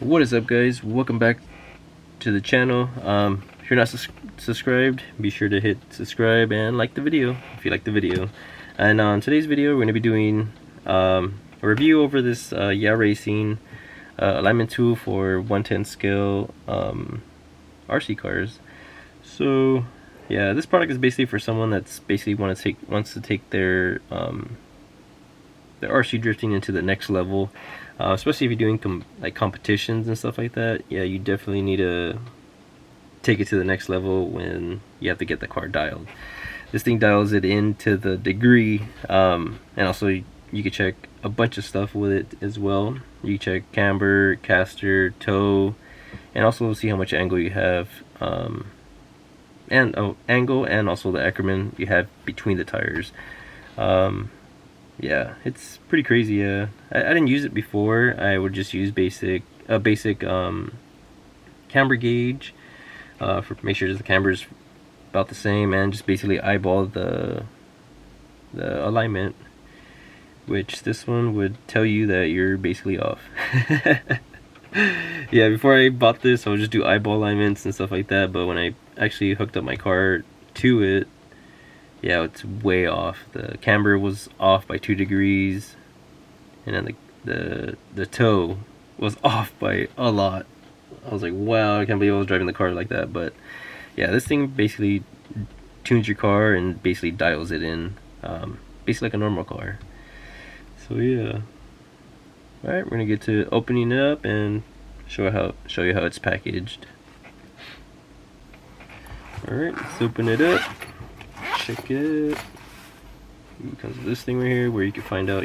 What is up, guys? Welcome back to the channel. If you're not subscribed, be sure to hit subscribe and like the video if you like the video. And on today's video, we're going to be doing a review over this Yeah Racing alignment tool for 1/10 scale RC cars. So yeah, this product is basically for someone that's basically wants to take their RC drifting into the next level. Especially if you're doing like competitions and stuff like that. Yeah, you definitely need to take it to the next level when you have to get the car dialed. This thing dials it into the degree, and also you can check a bunch of stuff with it as well. You can check camber, caster, toe, and also see how much angle you have, angle and also the Ackerman you have between the tires. Yeah, it's pretty crazy. I didn't use it before. I would just use basic camber gauge for make sure the camber is about the same, and just basically eyeball the alignment, which this one would tell you that you're basically off. Yeah, before I bought this, I would just do eyeball alignments and stuff like that, but when I actually hooked up my car to it, yeah, it's way off. The camber was off by 2 degrees, and then the toe was off by a lot. I was like, wow, I can't believe I was driving the car like that. But yeah, this thing basically tunes your car and basically dials it in, basically like a normal car. So yeah, all right, we're gonna get to opening it up and show you how it's packaged. All right, let's open it up. Check it. It comes with this thing right here where you can find out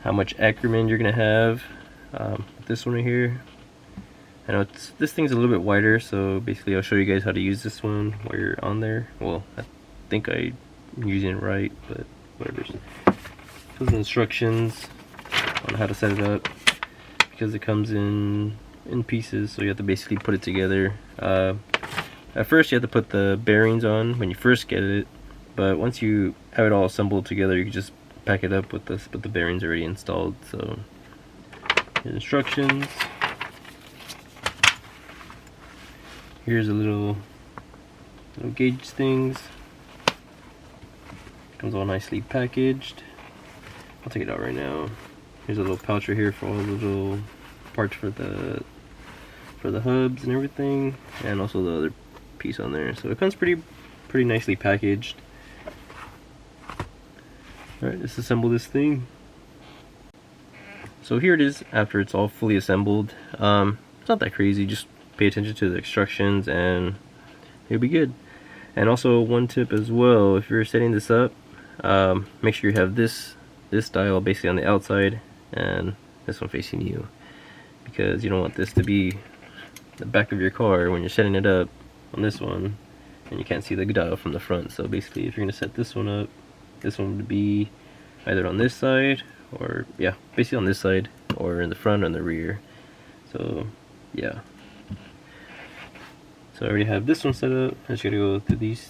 how much Ackerman you're gonna have. This one right here. I know this thing's a little bit wider, so basically I'll show you guys how to use this one while you're on there. Well, I think I'm using it right, but whatever. Those instructions on how to set it up, because it comes in pieces, so you have to basically put it together. At first you have to put the bearings on when you first get it, but once you have it all assembled together, you can just pack it up with the bearings already installed. So instructions. Here's a little gauge things. Comes all nicely packaged. I'll take it out right now. Here's a little pouch right here for all the little parts for the hubs and everything, and also the other piece on there. So it comes pretty nicely packaged. Alright, let's assemble this thing. So here it is after it's all fully assembled. It's not that crazy, just pay attention to the instructions and it'll be good. And also one tip as well, if you're setting this up, make sure you have this dial basically on the outside and this one facing you, because you don't want this to be the back of your car when you're setting it up on this one and you can't see the dial from the front. So basically if you're going to set this one up, this one would be either on this side, or yeah, basically on this side, or in the front or in the rear. So yeah, so I already have this one set up. I just gotta go through these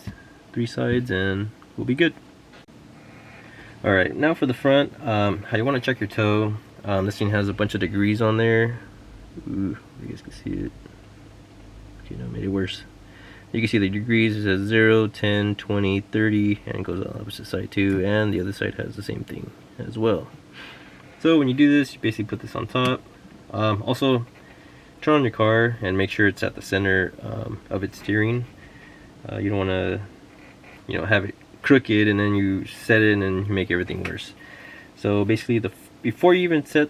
3 sides and we'll be good. Alright, now for the front, how you want to check your toe. This thing has a bunch of degrees on there. Ooh, you guys can see it. Okay, no, made it worse. You can see the degrees. It says 0, 10, 20, 30, and it goes on the opposite side too, and the other side has the same thing as well. So when you do this, you basically put this on top. Also, turn on your car and make sure it's at the center of its steering. You don't want to, have it crooked and then you set it and you make everything worse. So basically, before you even set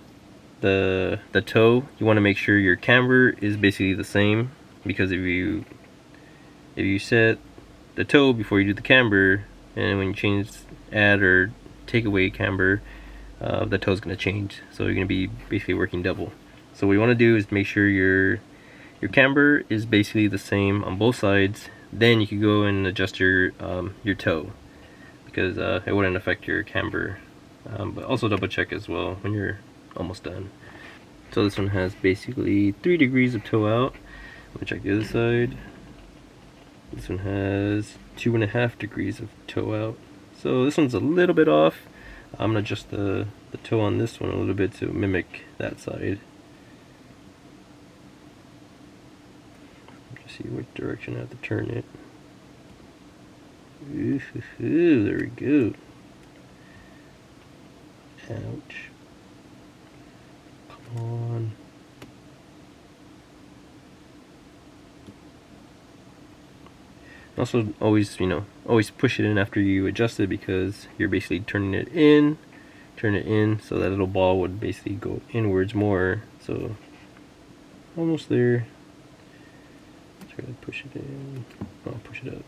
the toe, you want to make sure your camber is basically the same, because if you set the toe before you do the camber, and when you add or take away camber, the toe is going to change, so you're going to be basically working double. So what you want to do is make sure your camber is basically the same on both sides. Then you can go and adjust your toe, because it wouldn't affect your camber. But also double check as well when you're almost done. So this one has basically 3 degrees of toe out. Let me check the other side. This one has 2.5 degrees of toe out. So this one's a little bit off. I'm gonna adjust the toe on this one a little bit to mimic that side. see what direction I have to turn it. Ooh, there we go. Ouch. Come on. Also, always, always push it in after you adjust it, because you're basically turning it in, turn it in, so that little ball would basically go inwards more. So, almost there. Try to push it in. Oh, push it up.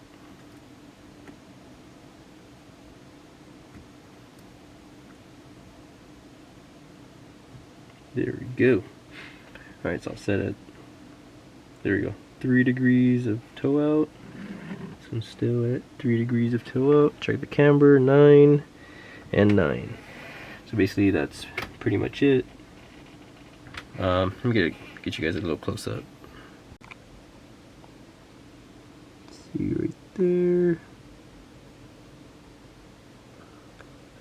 There we go. Alright, so I'll set it. There we go. 3 degrees of toe out. This one's still at 3 degrees of toe out. Check the camber, 9 and 9. So basically that's pretty much it. Let me get you guys a little close up. See right there.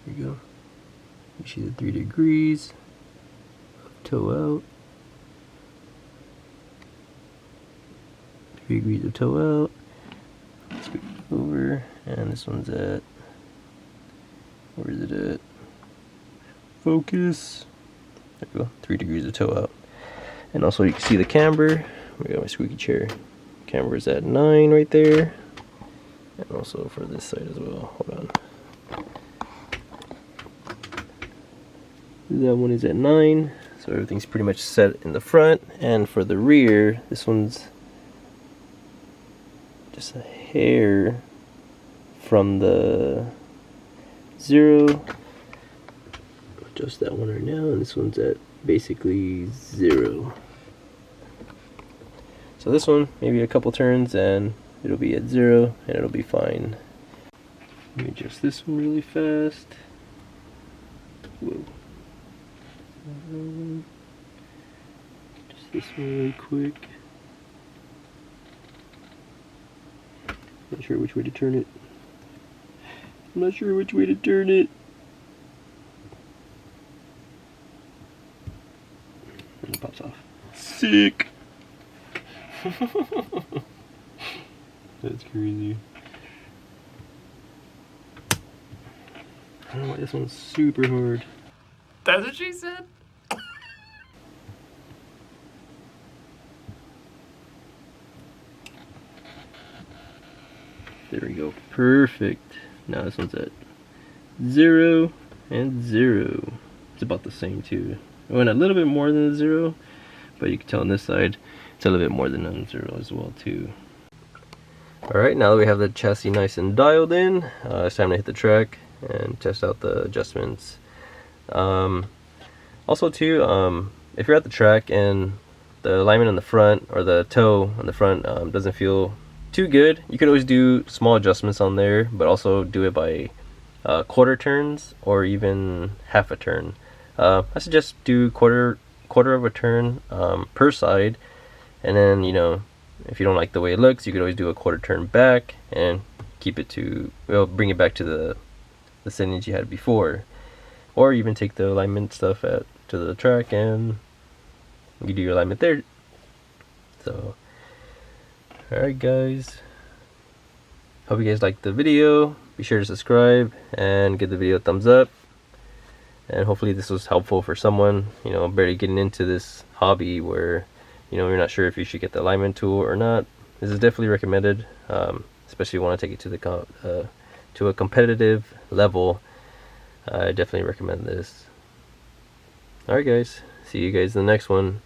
There you go. You see the 3 degrees of toe out. 3 degrees of toe out. Scoot over, and this one's at, where is it at? Focus. There we go, 3 degrees of toe out. And also you can see the camber. We got my squeaky chair. Camber is at 9 right there. And also for this side as well. Hold on. That one is at 9. So everything's pretty much set in the front. And for the rear, this one's just a hair from the 0. Adjust that one right now, and this one's at basically 0. So this one, maybe a couple turns and it'll be at 0 and it'll be fine. Let me adjust this one really fast. Whoa. Just this one really quick. Not sure which way to turn it. I'm not sure which way to turn it. And it pops off. Sick! That's crazy. I don't know why this one's super hard. That's what she said? There we go. Perfect. Now this one's at 0 and 0. It's about the same too. It went a little bit more than the 0, but you can tell on this side it's a little bit more than the 0 as well too. Alright, now that we have the chassis nice and dialed in, it's time to hit the track and test out the adjustments. Also too, if you're at the track and the alignment on the front or the toe on the front doesn't feel too good, you could always do small adjustments on there, but also do it by quarter turns or even half a turn. I suggest do quarter of a turn per side, and then if you don't like the way it looks, you could always do a quarter turn back and keep it to, bring it back to the settings you had before, or even take the alignment stuff to the track and you do your alignment there. So alright guys, hope you guys liked the video. Be sure to subscribe and give the video a thumbs up, and hopefully this was helpful for someone barely getting into this hobby where you're not sure if you should get the alignment tool or not. This is definitely recommended, especially if you want to take it to a competitive level. I definitely recommend this. Alright guys, see you guys in the next one.